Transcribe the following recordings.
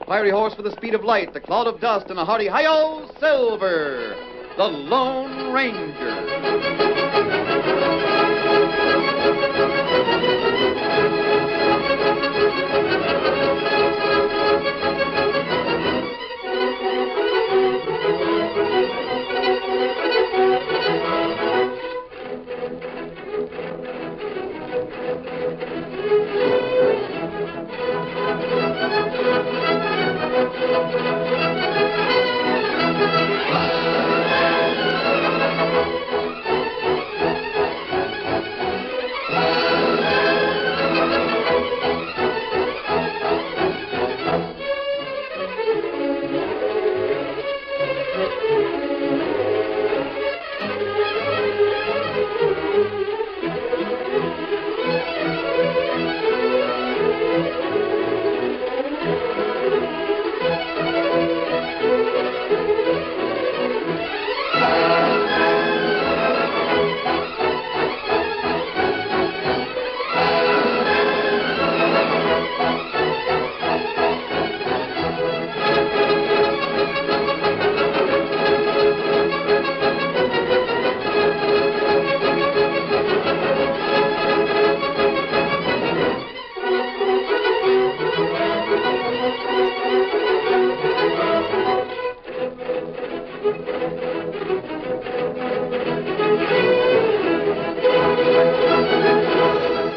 fiery horse with the speed of light, the cloud of dust, and a hearty hi-yo, Silver, the Lone Ranger.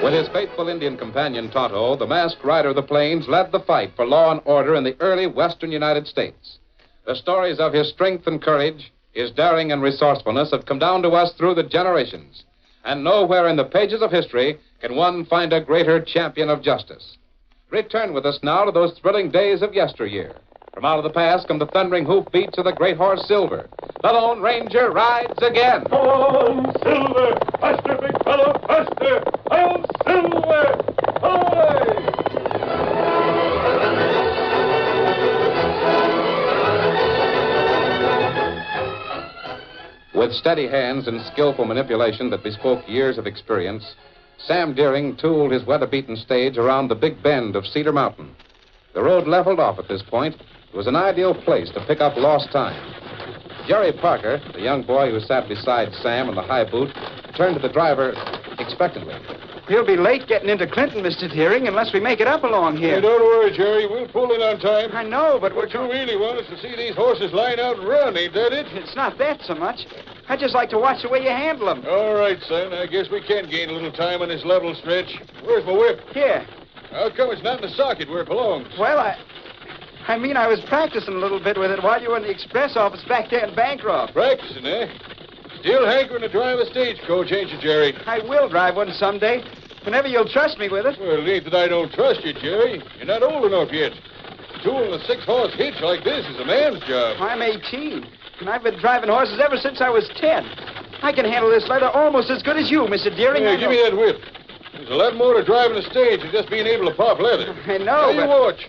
With his faithful Indian companion, Tonto, the masked rider of the plains led the fight for law and order in the early western United States. The stories of his strength and courage, his daring and resourcefulness have come down to us through the generations. And nowhere in the pages of history can one find a greater champion of justice. Return with us now to those thrilling days of yesteryear. From out of the past come the thundering hoofbeats of the great horse Silver. The Lone Ranger rides again. On, Silver! Faster, big fellow, faster! On, Silver! Away! With steady hands and skillful manipulation that bespoke years of experience, Sam Deering tooled his weather-beaten stage around the big bend of Cedar Mountain. The road leveled off at this point. It was an ideal place to pick up lost time. Jerry Parker, the young boy who sat beside Sam in the high boot, turned to the driver expectantly. We'll be late getting into Clinton, Mr. Deering, unless we make it up along here. Hey, don't worry, Jerry. We'll pull in on time. I know, but What you really want is to see these horses line out and run, ain't that it? It's not that so much. I just like to watch the way you handle them. All right, son. I guess we can gain a little time on this level stretch. Where's my whip? Here. How come it's not in the socket where it belongs? Well, I mean, I was practicing a little bit with it while you were in the express office back there in Bancroft. Practicing, eh? Still hankering to drive a stagecoach, ain't you, Jerry? I will drive one someday, whenever you'll trust me with it. Well, it ain't that I don't trust you, Jerry. You're not old enough yet. Tooling a six-horse hitch like this is a man's job. I'm 18, and I've been driving horses ever since I was 10. I can handle this leather almost as good as you, Mr. Deering. Hey, give me that whip. There's a lot more to driving a stage than just being able to pop leather. I know, Now you watch.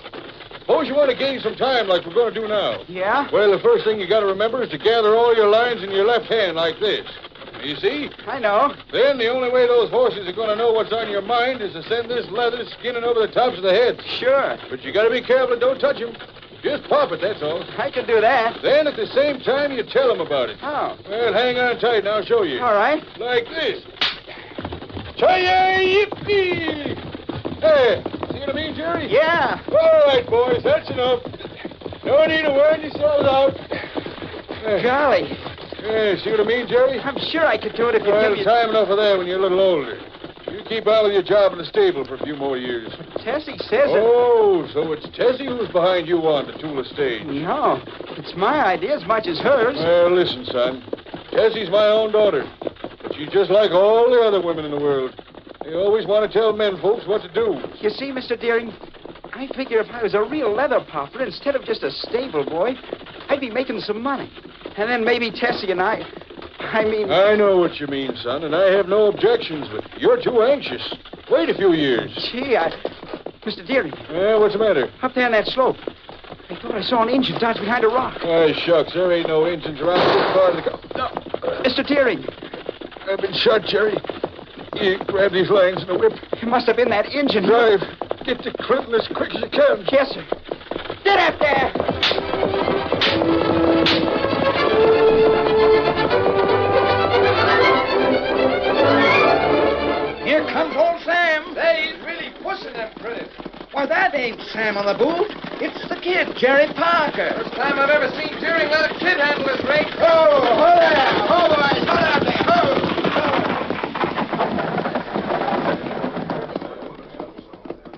Suppose you want to gain some time like we're going to do now. Yeah? Well, the first thing you got to remember is to gather all your lines in your left hand like this. You see? I know. Then the only way those horses are going to know what's on your mind is to send this leather skinning over the tops of the heads. Sure. But you got to be careful and don't touch them. Just pop it, that's all. I can do that. Then at the same time, you tell them about it. Oh. Well, hang on tight and I'll show you. All right. Like this. Chi-yi-yippee! Hey, see what I mean, Jerry? Yeah. All right, boys, that's enough. No need to wear yourselves out. Golly. Yeah, see what I mean, Jerry? I'm sure I could do it if you Well, give me... time enough of that when you're a little older. You keep on with your job in the stable for a few more years. Tessie says it. Oh, so it's Tessie who's behind you on to tool a stage. No, it's my idea as much as hers. Well, listen, son. Tessie's my own daughter. But she's just like all the other women in the world. They always want to tell men folks what to do. You see, Mr. Deering, I figure if I was a real leather popper instead of just a stable boy, I'd be making some money. And then maybe Tessie and I mean... I know what you mean, son, and I have no objections, but you're too anxious. Wait a few years. Gee, Mr. Deering. Yeah, what's the matter? Up there on that slope. I thought I saw an engine dodge behind a rock. Why, shucks, there ain't no engines around this part of the... No. Mr. Deering. I've been shot, Jerry. You grab these lines and a whip. It must have been that engine. Drive. Get to Clinton as quick as you can. Yes, sir. Get up there! Here comes old Sam. Say, he's really pushing them critters. Why, that ain't Sam on the boot. It's the kid, Jerry Parker. First time I've ever seen Deering let a kid handle his rake. Oh, hold there. Oh, boys, hold up there.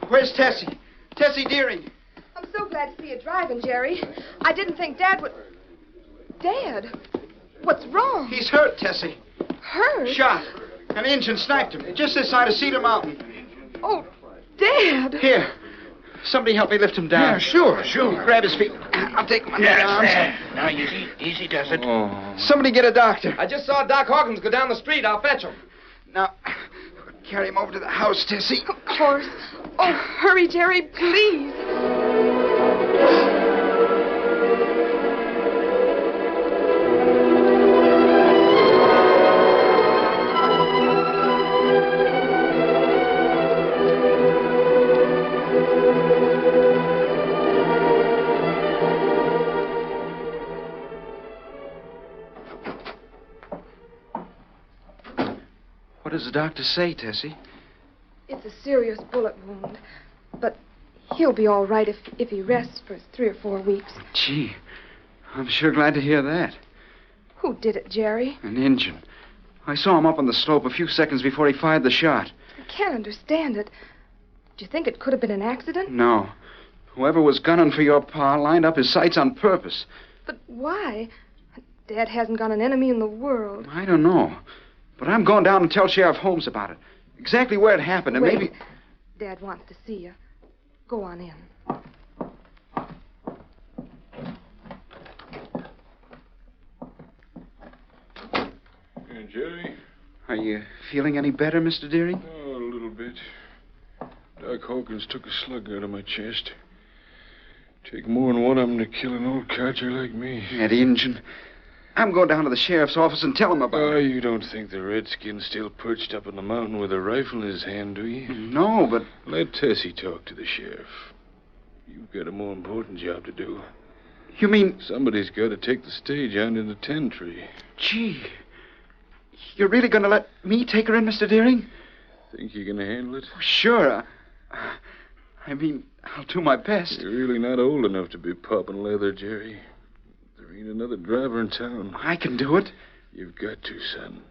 Oh. Where's Tessie? Tessie Deering. I'm so glad to see you driving, Jerry. I didn't think Dad would... Dad? What's wrong? He's hurt, Tessie. Hurt? Shot. An Injun sniped him, just this side of Cedar Mountain. Oh, Dad. Here. Somebody help me lift him down. Yeah, sure. Grab his feet. I'll take my arms. Now, easy does it. Somebody get a doctor. I just saw Doc Hawkins go down the street. I'll fetch him. Now, carry him over to the house, Tessie. Of course. Oh, hurry, Jerry, please. What does the doctor say, Tessie? It's a serious bullet wound. But he'll be all right if he rests for 3 or 4 weeks. Gee, I'm sure glad to hear that. Who did it, Jerry? An Injun. I saw him up on the slope a few seconds before he fired the shot. I can't understand it. Do you think it could have been an accident? No. Whoever was gunning for your pa lined up his sights on purpose. But why? Dad hasn't got an enemy in the world. I don't know. But I'm going down and tell Sheriff Holmes about it. Exactly where it happened, and Wait. maybe... Dad wants to see you. Go on in. Hey, Jerry. Are you feeling any better, Mr. Deering? Oh, a little bit. Doc Hawkins took a slug out of my chest. Take more than one of them to kill an old codger like me. That Injun. I'm going down to the sheriff's office and tell him about Oh, it. you don't think the redskin's still perched up in the mountain with a rifle in his hand, do you? No, but... Let Tessie talk to the sheriff. You've got a more important job to do. You mean... Somebody's got to take the stage out into 10 Tree. Gee. You're really going to let me take her in, Mr. Deering? Think you can handle it? Sure. I mean, I'll do my best. You're really not old enough to be popping leather, Jerry. There ain't another driver in town. I can do it. You've got to, son.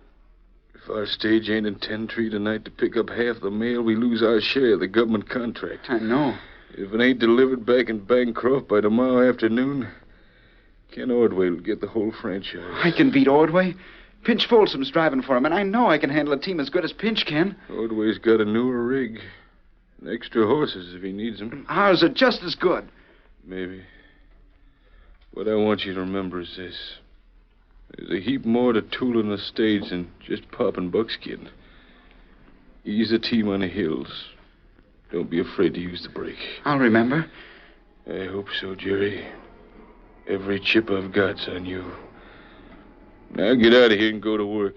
If our stage ain't in 10 Tree tonight to pick up half the mail, we lose our share of the government contract. I know. If it ain't delivered back in Bancroft by tomorrow afternoon, Ken Ordway will get the whole franchise. I can beat Ordway. Pinch Folsom's driving for him, and I know I can handle a team as good as Pinch can. Ordway's got a newer rig. And extra horses if he needs them. Ours are just as good. Maybe. What I want you to remember is this. There's a heap more to tooling a stage than just popping buckskin. Ease a team on the hills. Don't be afraid to use the brake. I'll remember. I hope so, Jerry. Every chip I've got's on you. Now get out of here and go to work.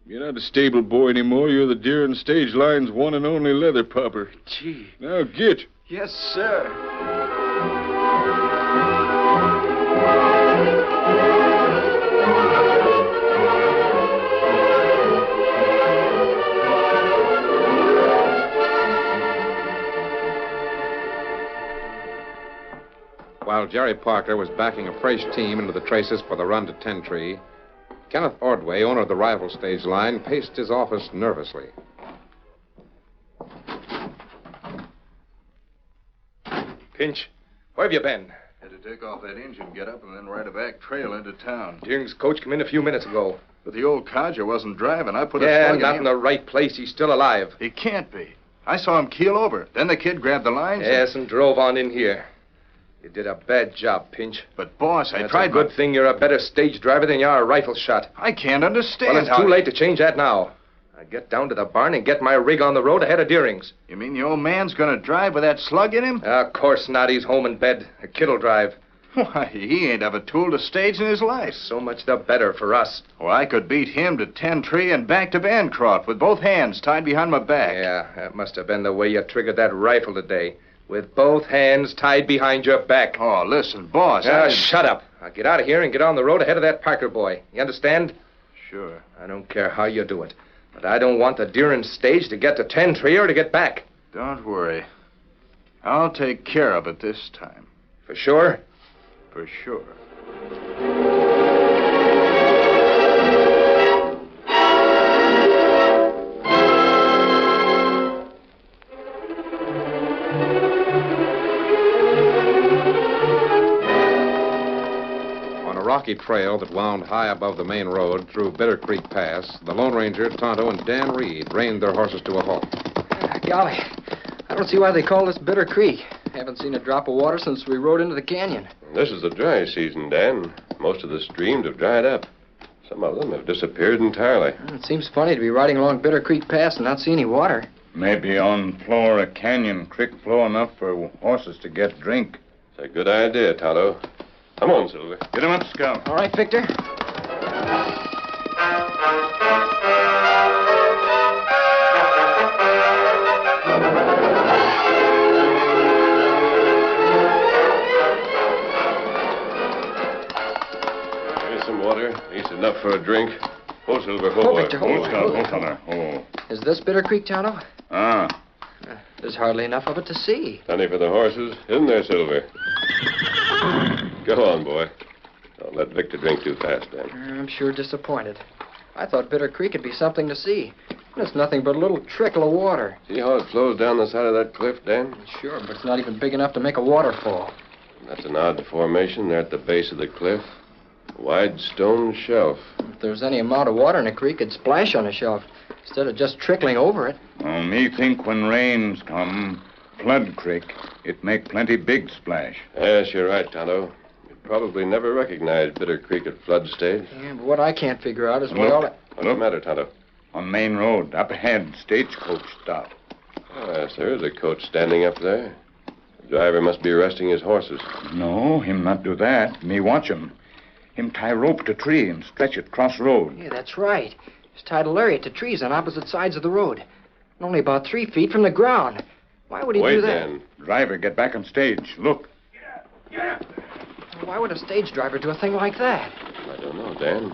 You're not a stable boy anymore. You're the Deer and Stage Line's one and only leather popper. Gee. Now get. Yes, sir. While Jerry Parker was backing a fresh team into the traces for the run to 10 Tree, Kenneth Ordway, owner of the rival stage line, paced his office nervously. Pinch, where have you been? Had to take off that engine get-up and then ride a back trail into town. Deering's coach came in a few minutes ago. But the old codger wasn't driving. I put a Yeah, slug not in in him. the right place. He's still alive. He can't be. I saw him keel over. Then the kid grabbed the lines. Yes, and drove on in here. You did a bad job, Pinch. But, boss, I That's tried... a good thing you're a better stage driver than you are a rifle shot. I can't understand Well, it's how... too late to change that now. I get down to the barn and get my rig on the road ahead of Deering's. You mean the old man's going to drive with that slug in him? Of course not. He's home in bed. A kid'll drive. Why, he ain't have a tool to stage in his life. So much the better for us. Well, I could beat him to 10 Tree and back to Bancroft with both hands tied behind my back. Yeah, that must have been the way you triggered that rifle today. With both hands tied behind your back. Oh, listen, boss. Shut up. Now get out of here and get on the road ahead of that Parker boy. You understand? Sure. I don't care how you do it. But I don't want the Deering stage to get to 10-3 or to get back. Don't worry. I'll take care of it this time. For sure? For sure. On a rocky trail that wound high above the main road through Bitter Creek Pass, the Lone Ranger, Tonto, and Dan Reed reined their horses to a halt. Golly, I don't see why they call this Bitter Creek. Haven't seen a drop of water since we rode into the canyon. This is the dry season, Dan. Most of the streams have dried up. Some of them have disappeared entirely. It seems funny to be riding along Bitter Creek Pass and not see any water. Maybe on Flora Canyon creek flow enough for horses to get drink. It's a good idea, Tonto. Come on, Silver. Get him up, Scout. All right, Victor. Here's some water. It's enough for a drink. Ho, Silver. Ho, Ho, boy. Victor, ho. Scout. Ho, fella. Ho. Is this Bitter Creek, Tonto? Ah. There's hardly enough of it to see. Plenty for the horses, isn't there, Silver? Go on, boy. Don't let Victor drink too fast, Dan. I'm sure disappointed. I thought Bitter Creek would be something to see. It's nothing but a little trickle of water. See how it flows down the side of that cliff, Dan? Sure, but it's not even big enough to make a waterfall. That's an odd formation there at the base of the cliff. A wide stone shelf. If there's any amount of water in a creek, it'd splash on a shelf instead of just trickling over it. Well, me think when rains come, flood creek, it make plenty big splash. Yes, you're right, Tonto. You'd probably never recognize Bitter Creek at flood stage. Yeah, but what I can't figure out is why Look. all that... What's the matter, Tonto? On main road, up ahead, stagecoach stop. Yes, there is a coach standing up there. The driver must be resting his horses. No, him not do that. Me watch him. Him tie rope to tree and stretch it cross road. Yeah, that's right. He's tied a lariat to trees on opposite sides of the road. And only about 3 feet from the ground. Why would he Wait, do that? Dan. Driver, get back on stage. Look. Why would a stage driver do a thing like that? I don't know, Dan.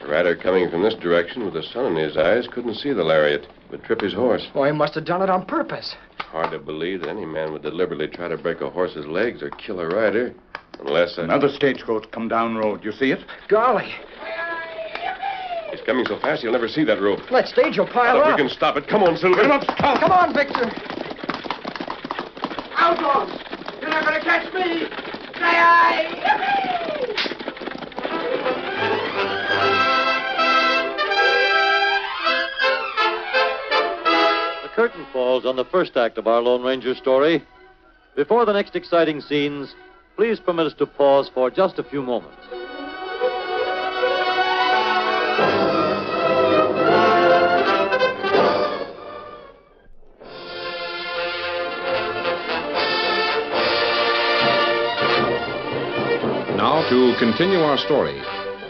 A rider coming from this direction with the sun in his eyes couldn't see the lariat, but trip his horse. Oh, he must have done it on purpose. Hard to believe that any man would deliberately try to break a horse's legs or kill a rider. Unless... Another stagecoach come down road. You see it? Golly. He's coming so fast he'll never see that rope. That stage will pile But up. we can stop it. Come on, Silver. Get him up, Scout. Come on, Victor. Outlaws! You're not going to catch me! The curtain falls on the first act of our Lone Ranger story. Before the next exciting scenes, please permit us to pause for just a few moments. Now, to continue our story.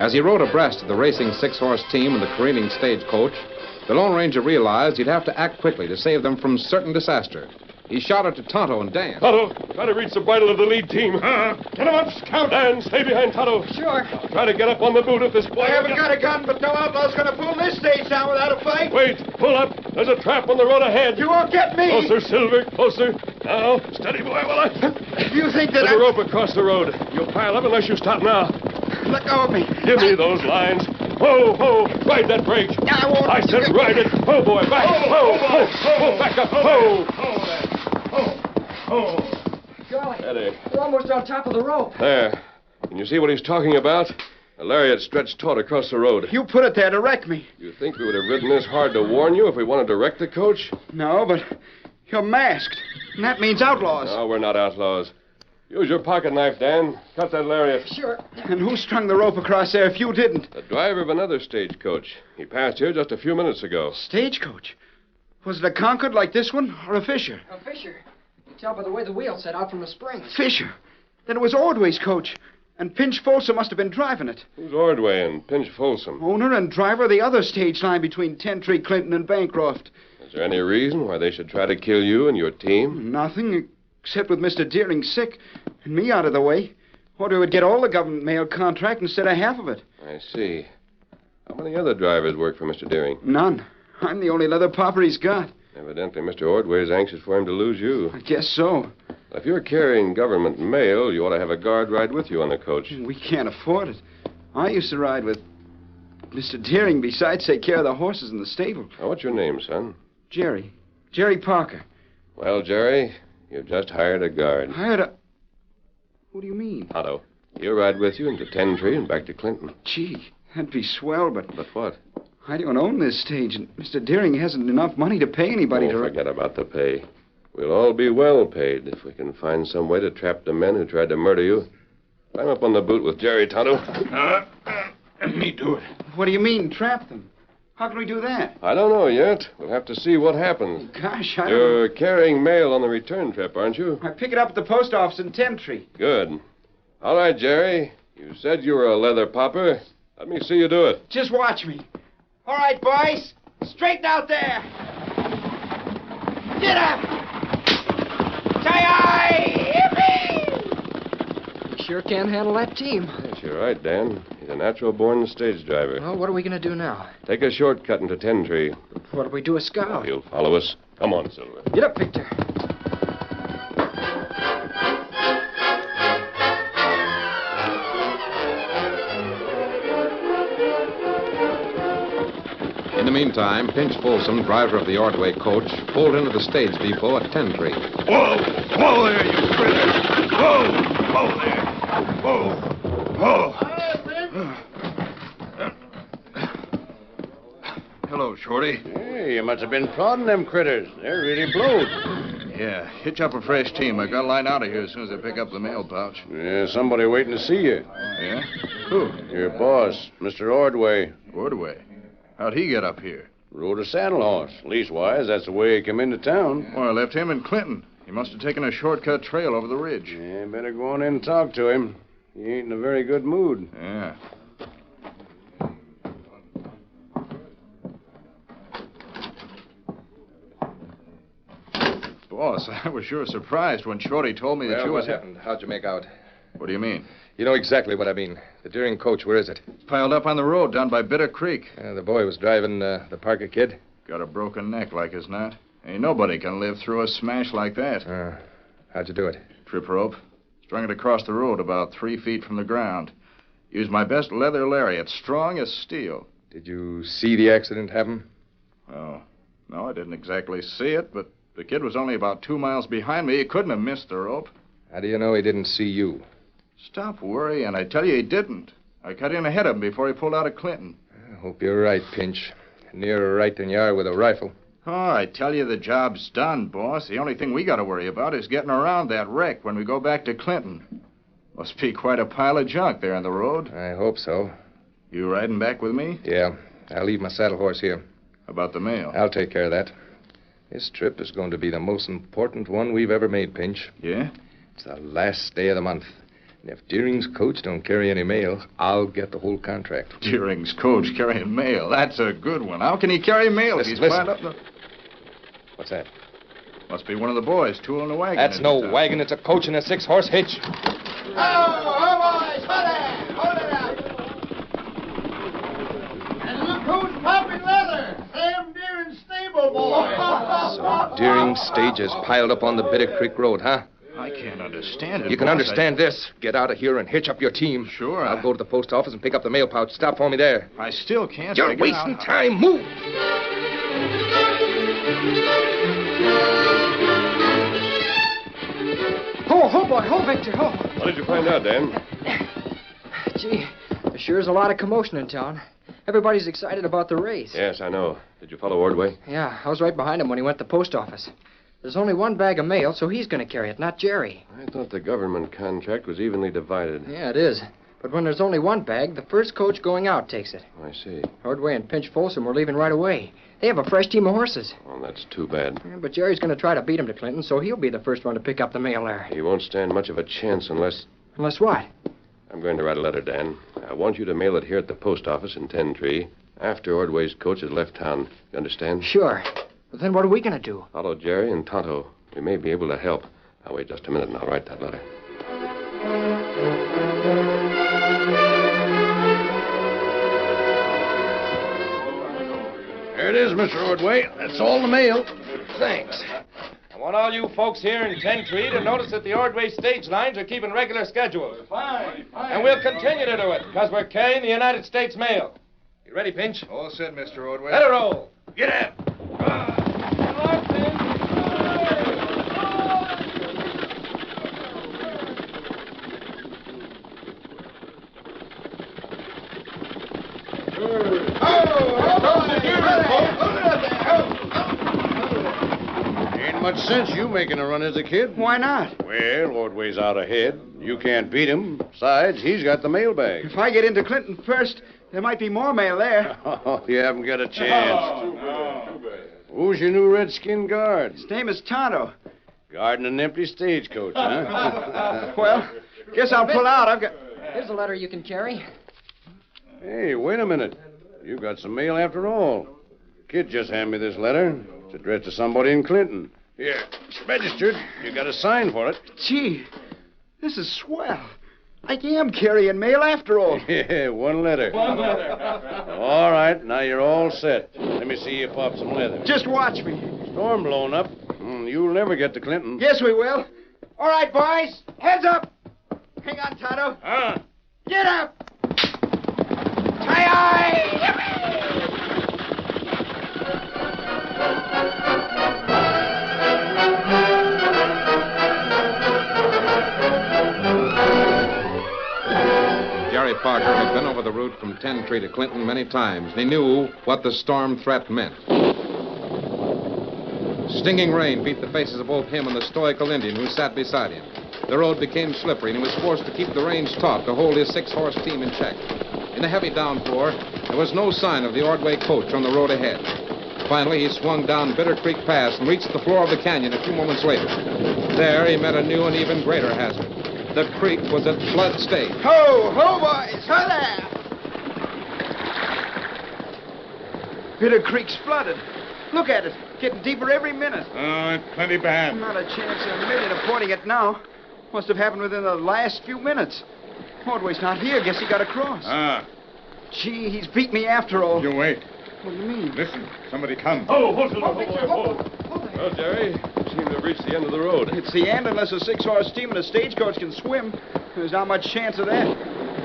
As he rode abreast of the racing 6-horse team and the careening stagecoach, the Lone Ranger realized he'd have to act quickly to save them from certain disaster. He shouted to Tonto and Dan. Tonto, try to reach the bridle of the lead team. Get him up, Scout. Dan, stay behind Tonto. Sure. Try to get up on the boot if this boy... I haven't got a gun, but no outlaw's going to pull this stage down without a fight. Wait, pull up. There's a trap on the road ahead. You won't get me. Closer, Silver, closer. Now, steady, boy, while I... You think that There's a rope across the road. You'll pile up unless you stop now. Let go of me. Give me those lines. Whoa, whoa, ride that brake. I won't. I said ride it. Whoa, boy, back. Whoa, whoa, whoa, back up. Whoa. Golly. Steady. We're almost on top of the rope. There. Can you see what he's talking about? A lariat stretched taut across the road. You put it there to wreck me. You think we would have ridden this hard to warn you if we wanted to wreck the coach? No, but you're masked. And that means outlaws. No, we're not outlaws. Use your pocket knife, Dan. Cut that lariat. Sure. And who strung the rope across there if you didn't? The driver of another stagecoach. He passed here just a few minutes ago. Stagecoach? Was it a Concord like this one, or a Fisher? A Fisher. You tell by the way the wheel set out from the springs. Fisher? Then it was Ordway's coach. And Pinch Folsom must have been driving it. Who's Ordway and Pinch Folsom? Owner and driver of the other stage line between Tentree, Clinton, and Bancroft. Is there any reason why they should try to kill you and your team? Nothing, Except with Mr. Deering sick and me out of the way, Ordway would get all the government mail contract instead of half of it. I see. How many other drivers work for Mr. Deering? None. I'm the only leather popper he's got. Evidently, Mr. Ordway is anxious for him to lose you. I guess so. If you're carrying government mail, you ought to have a guard ride with you on the coach. We can't afford it. I used to ride with Mr. Deering, besides take care of the horses in the stable. Now, what's your name, son? Jerry. Jerry Parker. Well, Jerry, you've just hired a guard. Hired a... What do you mean? Otto. He'll ride with you into Ten Tree and back to Clinton. Gee, that'd be swell, but... But what? I don't own this stage, and Mr. Deering hasn't enough money to pay anybody to... Forget about the pay. We'll all be well paid if we can find some way to trap the men who tried to murder you. Climb up on the boot with Jerry, Tonto. Let me do it. What do you mean, trap them? How can we do that? I don't know yet. We'll have to see what happens. Gosh, I don't... You're carrying mail on the return trip, aren't you? I pick it up at the post office in Ten Tree. Good. All right, Jerry. You said you were a leather popper. Let me see you do it. Just watch me. All right, boys. Straighten out there. Get up. You sure can handle that team. Yes, you're right, Dan. He's a natural-born stage driver. Well, what are we going to do now? Take a shortcut into Ten Tree. What if we do a scout? He'll follow us. Come on, Silver. Get up, Victor. In the meantime, Pinch Folsom, driver of the Ordway coach, pulled into the stage depot at Ten Tree. Whoa! Whoa there, you critter! Whoa! Whoa there! Whoa! Whoa! Hello, Shorty. Hey, you must have been prodding them critters. They're really blowed. Yeah, hitch up a fresh team. I got to line out of here as soon as I pick up the mail pouch. Yeah, somebody waiting to see you. Yeah? Who? Your boss, Mr. Ordway. Ordway? How'd he get up here? Rode a saddle horse. Leastwise, that's the way he came into town. Well, I left him in Clinton. He must have taken a shortcut trail over the ridge. Yeah, better go on in and talk to him. He ain't in a very good mood. Yeah. Boss, I was sure surprised when Shorty told me that you what was... happened? How'd you make out? What do you mean? You know exactly what I mean. The Deering coach, where is it? Piled up on the road down by Bitter Creek. The boy was driving the Parker kid. Got a broken neck like as not. Ain't nobody can live through a smash like that. How'd you do it? Trip rope. Strung it across the road about 3 feet from the ground. Used my best leather lariat, strong as steel. Did you see the accident happen? Oh, no, I didn't exactly see it, but the kid was only about 2 miles behind me. He couldn't have missed the rope. How do you know he didn't see you? Stop worrying. I tell you, he didn't. I cut in ahead of him before he pulled out of Clinton. I hope you're right, Pinch. Nearer right than you are with a rifle. Oh, I tell you, the job's done, boss. The only thing we got to worry about is getting around that wreck when we go back to Clinton. Must be quite a pile of junk there on the road. I hope so. You riding back with me? Yeah. I'll leave my saddle horse here. About the mail? I'll take care of that. This trip is going to be the most important one we've ever made, Pinch. Yeah? It's the last day of the month. And if Deering's coach don't carry any mail, I'll get the whole contract. Deering's coach carrying mail? That's a good one. How can he carry mail if he's piled up the... What's that? Must be one of the boys tooling the wagon. That's no wagon. It's a coach and a 6-horse hitch. Oh, boys, hold it out. And look who's popping leather. Sam Deering's stable boy. So Deering's stage is piled up on the Bitter Creek Road, huh? I can't understand it. You can understand this. Get out of here and hitch up your team. Sure. I'll go to the post office and pick up the mail pouch. Stop for me there. I still can't. You're wasting time. Move! Ho, boy, ho, Victor, ho. What did you find out, Dan? Gee, there sure is a lot of commotion in town. Everybody's excited about the race. Yes, I know. Did you follow Ordway? Yeah, I was right behind him when he went to the post office. There's only one bag of mail, so he's going to carry it, not Jerry. I thought the government contract was evenly divided. Yeah, it is. But when there's only one bag, the first coach going out takes it. I see. Ordway and Pinch Folsom were leaving right away. They have a fresh team of horses. Well, that's too bad. Yeah, but Jerry's going to try to beat him to Clinton, so he'll be the first one to pick up the mail there. He won't stand much of a chance unless... Unless what? I'm going to write a letter, Dan. I want you to mail it here at the post office in Ten Tree after Ordway's coach has left town. You understand? Sure. But then what are we going to do? Follow Jerry and Tonto. We may be able to help. Now, wait just a minute and I'll write that letter. There it is, Mr. Ordway. That's all the mail. Thanks. I want all you folks here in 10 Tree to notice that the Ordway stage lines are keeping regular schedules. Fine. And we'll continue to do it because we're carrying the United States mail. You ready, Pinch? All set, Mr. Ordway. Let her roll. Get up. Ain't much sense you making a run as a kid. Why not? Well, Ordway's out ahead. You can't beat him. Besides, he's got the mailbag. If I get into Clinton first, there might be more mail there. Oh, you haven't got a chance. Who's your new redskin guard? His name is Tonto. Guarding an empty stagecoach, huh? Well, guess I'll pull out. I've got... Here's a letter you can carry. Hey, wait a minute. You've got some mail after all. Kid just handed me this letter. It's addressed to somebody in Clinton. Here, it's registered. You got a sign for it. Gee, this is swell. I am carrying mail after all. Yeah, one letter. All right, now you're all set. Let me see you pop some leather. Just watch me. Storm blowing up. You'll never get to Clinton. Yes, we will. All right, boys. Heads up. Hang on, Tonto. Get up. Jerry Parker had been over the route from 10 Tree to Clinton many times, and he knew what the storm threat meant. Stinging rain beat the faces of both him and the stoical Indian who sat beside him. The road became slippery, and he was forced to keep the reins taut to hold his 6-horse team in check. In the heavy downpour, there was no sign of the Ordway coach on the road ahead. Finally, he swung down Bitter Creek Pass and reached the floor of the canyon a few moments later. There, he met a new and even greater hazard. The creek was at flood stage. Ho, ho, boys. Ho there. Bitter Creek's flooded. Look at it. Getting deeper every minute. Oh, it's plenty bad. Not a chance in a million of fording it now. Must have happened within the last few minutes. Ordway's not here. Guess he got across. Gee, he's beat me after all. You wait. What do you mean? Listen, somebody come. Well, Jerry, you seem to have reached the end of the road. It's the end unless a 6-horse team and a stagecoach can swim. There's not much chance of that.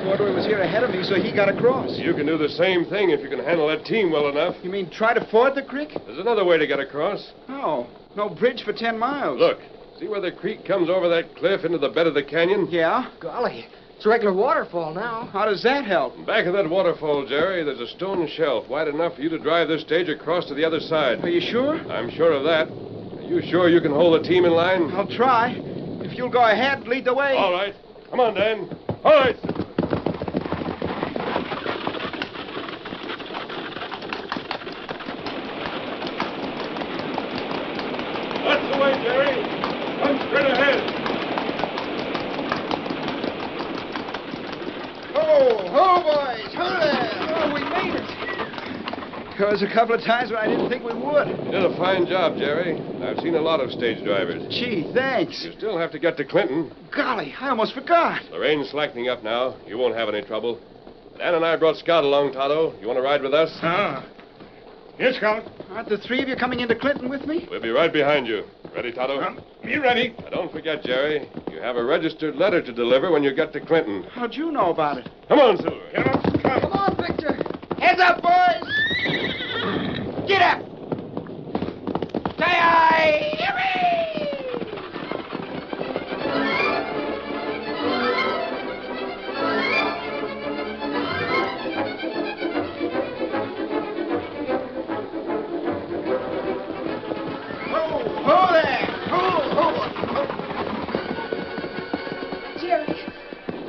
Ordway was here ahead of me, so he got across. You can do the same thing if you can handle that team well enough. You mean try to ford the creek? There's another way to get across. Oh, no bridge for 10 miles. Look, see where the creek comes over that cliff into the bed of the canyon? Yeah? Golly, it's a regular waterfall now. How does that help? Back of that waterfall, Jerry, there's a stone shelf wide enough for you to drive this stage across to the other side. Are you sure? I'm sure of that. Are you sure you can hold the team in line? I'll try. If you'll go ahead, lead the way. All right. Come on, Dan. All right. That's the way, Jerry. Come straight ahead. Ho, ho, boys. Ho there. Oh, we made it. There was a couple of times when I didn't think we would. You did a fine job, Jerry. I've seen a lot of stage drivers. Gee, thanks. You still have to get to Clinton. Golly, I almost forgot. The rain's slackening up now. You won't have any trouble. Dan and I brought Scout along, Tonto. You want to ride with us? Here, Scout. Aren't the three of you coming into Clinton with me? We'll be right behind you. Ready, Tonto? Be ready. Now, don't forget, Jerry. You have a registered letter to deliver when you get to Clinton. How'd you know about it? Come on, Silver. Get up. Come on, Victor. Heads up, boys. Get up. Say-aye.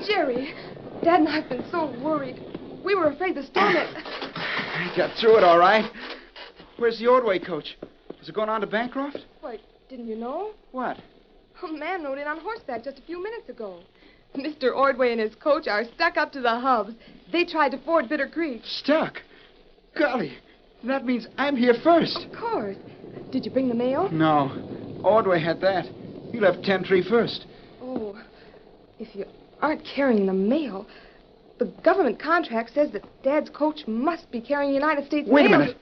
Jerry, Dad and I have been so worried. We were afraid the storm had... I got through it all right. Where's the Ordway coach? Is it going on to Bancroft? Why, didn't you know? What? A man rode in on horseback just a few minutes ago. Mr. Ordway and his coach are stuck up to the hubs. They tried to ford Bitter Creek. Stuck? Golly, that means I'm here first. Of course. Did you bring the mail? No. Ordway had that. He left 10-3 first. Oh, if you aren't carrying the mail, the government contract says that Dad's coach must be carrying United States mail. Wait a minute.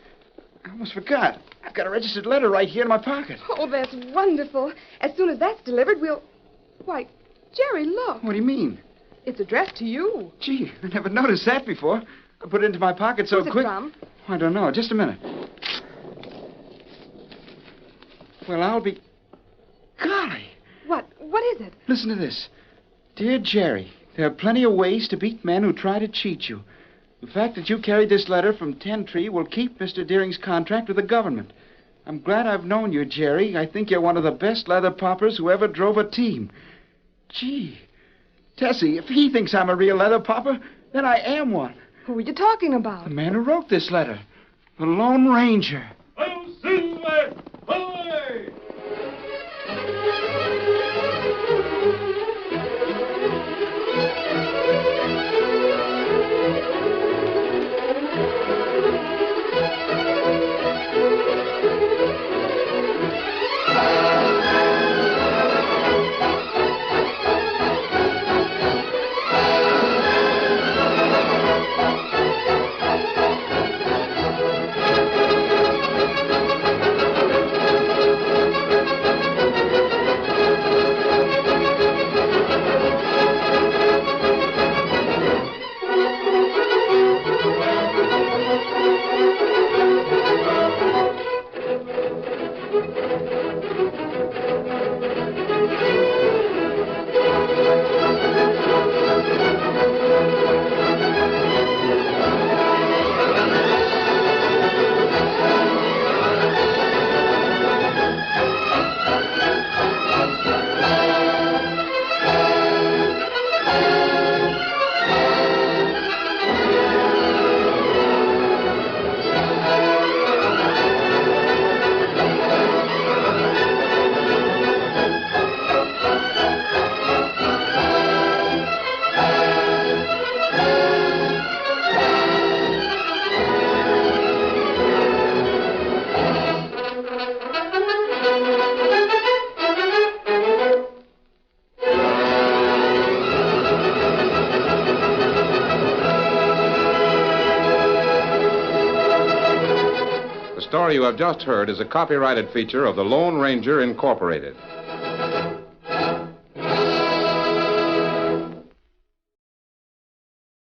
I almost forgot. I've got a registered letter right here in my pocket. Oh, that's wonderful. As soon as that's delivered, we'll... Why, Jerry, look. What do you mean? It's addressed to you. Gee, I never noticed that before. I put it into my pocket so Who's quick. it from? I don't know. Just a minute. Well, I'll be... Golly. What is it? Listen to this. Dear Jerry, there are plenty of ways to beat men who try to cheat you. The fact that you carried this letter from 10-3 will keep Mr. Deering's contract with the government. I'm glad I've known you, Jerry. I think you're one of the best leather poppers who ever drove a team. Gee, Tessie, if he thinks I'm a real leather popper, then I am one. Who are you talking about? The man who wrote this letter. The Lone Ranger. The story you have just heard is a copyrighted feature of the Lone Ranger Incorporated.